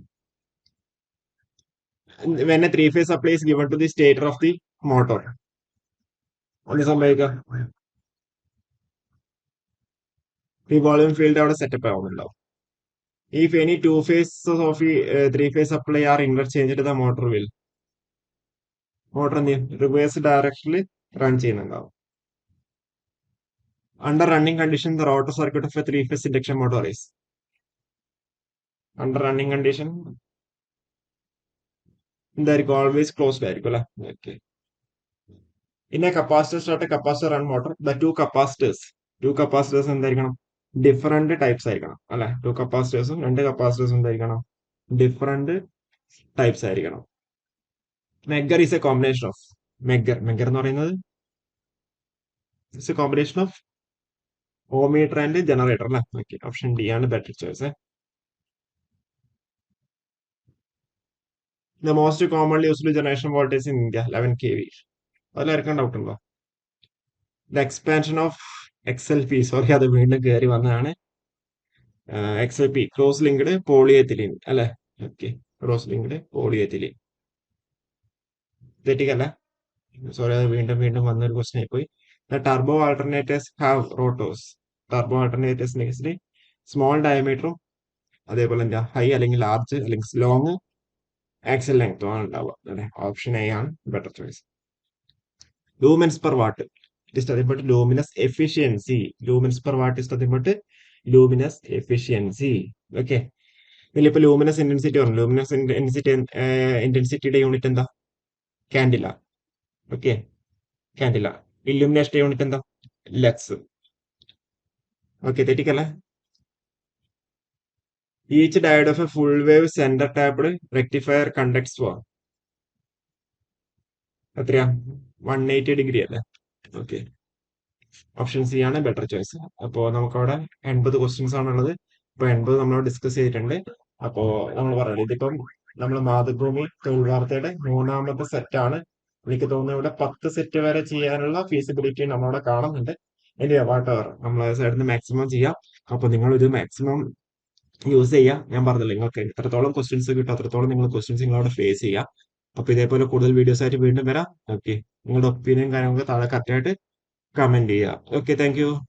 When a 3 phase supply is given to the stator of the motor, എന്ത് സംഭവിക്കുക, revolving field അവിടെ setup ആവുന്നുണ്ടാവും. If any 2 phases of the 3 phase supply are interchanged, the motor will, motor എന്ത് ചെയ്യും, reverse ഡയറക്ഷനിൽ run ചെയ്യുന്നുണ്ടാവും. Under running condition the rotor circuit of a 3 phase induction motor is. Under running condition എന്തായിരിക്കും, always closed ആയിരിക്കും അല്ലെ. Okay. In A capacitor start A capacitor run motor the two capacitors എന്തായിരിക്കണം, different types ആയിരിക്കണം അല്ലെ. 2 കപ്പാസിറ്റേഴ്സും 2 കപ്പാസിറ്റേഴ്സും എന്തായിരിക്കണം, different types ആയിരിക്കണം. Megger is A combination of, megger എന്ന് പറയുന്നത് it's A combination of ohmmeter and generator അല്ലെ. ഓക്കെ, ഓപ്ഷൻ ഡി ആണ് better choice. The most commonly used generation voltage in India 11 kV. അതിലായിരിക്കും doubt ഉണ്ടോ. The expansion of XLP, sorry അത് വീണ്ടും കയറി വന്നതാണ്. XLP ക്രോസ് ലിങ്ക്ഡ് പോളിയെത്തിലീൻ അല്ലെ. Okay, cross linked polyethylene തെറ്റിക്കല്ല, സോറി അത് വീണ്ടും വീണ്ടും വന്നൊരു ക്വസ്റ്റൻ ആയിപ്പോയി. The turbo alternators have rotors. Turbo ആൾട്ടർനേറ്റേഴ്സിന്റെ കേസിൽ സ്മോൾ ഡയമീറ്ററും അതേപോലെ എന്താ ഹൈ അല്ലെങ്കിൽ ലാർജ് അല്ലെങ്കിൽ ലോങ് ആക്സൽ ലെങ്ത്തും ആണ് ഉണ്ടാവുക അല്ലെ. ഓപ്ഷൻ എ ആണ് better choice. Lumens per watt it is nothing but luminous efficiency. Lumens per watt is nothing but luminous efficiency. Okay, ഇതിലിപ്പോ ലൂമിനസ് ഇന്റൻസിറ്റി പറഞ്ഞു. ലൂമിനസ് ഇന്റൻസിറ്റിയുടെ യൂണിറ്റ് എന്താ, കാൻഡില. Okay, candela. ഇല്ലുമിനേഷന്റെ യൂണിറ്റ് എന്താ, ലക്സ്. ഓക്കെ, തെറ്റിക്കല്ലേ. Each diode of a full wave centre tapped rectifier conducts for എത്രയാ, 180 അല്ലേ. Okay, option C ആണ് ബെറ്റർ ചോയ്സ്. അപ്പോ നമുക്കവിടെ 80 ക്വസ്റ്റ്യൻസ് ആണുള്ളത്. ഇപ്പൊ 80 നമ്മൾ ഡിസ്കസ് ചെയ്തിട്ടുണ്ട്. അപ്പോ നമ്മൾ പറയുന്നത് ഇതിപ്പം നമ്മൾ മാതൃഭൂമി തൊഴിൽ വാർത്തയുടെ 3ാമത്തെ സെറ്റാണ് എനിക്ക് തോന്നുന്നു ഇവിടെ 10 സെറ്റ് വരെ ചെയ്യാനുള്ള ഫീസിബിലിറ്റി നമ്മളവിടെ കാണുന്നുണ്ട്. ഇനി വാട്ടവർ നമ്മളെ സൈഡിൽ നിന്ന് മാക്സിമം ചെയ്യാം. അപ്പൊ നിങ്ങൾ ഇത് മാക്സിമം യൂസ് ചെയ്യുക. ഞാൻ പറഞ്ഞല്ലോ നിങ്ങൾക്ക് എത്രത്തോളം ക്വസ്റ്റ്യൻസ് കിട്ടും അത്രത്തോളം നിങ്ങൾ ക്വസ്റ്റ്യൻസ് നിങ്ങളവിടെ ഫേസ് ചെയ്യുക. അപ്പൊ ഇതേപോലെ കൂടുതൽ വീഡിയോസ് ആയിട്ട് വീണ്ടും വരാം. ഓക്കെ, നിങ്ങളുടെ ഒപ്പീനിയൻ കാര്യങ്ങളൊക്കെ താഴെ കറക്റ്റായിട്ട് കമന്റ് ചെയ്യുക. Okay, thank you.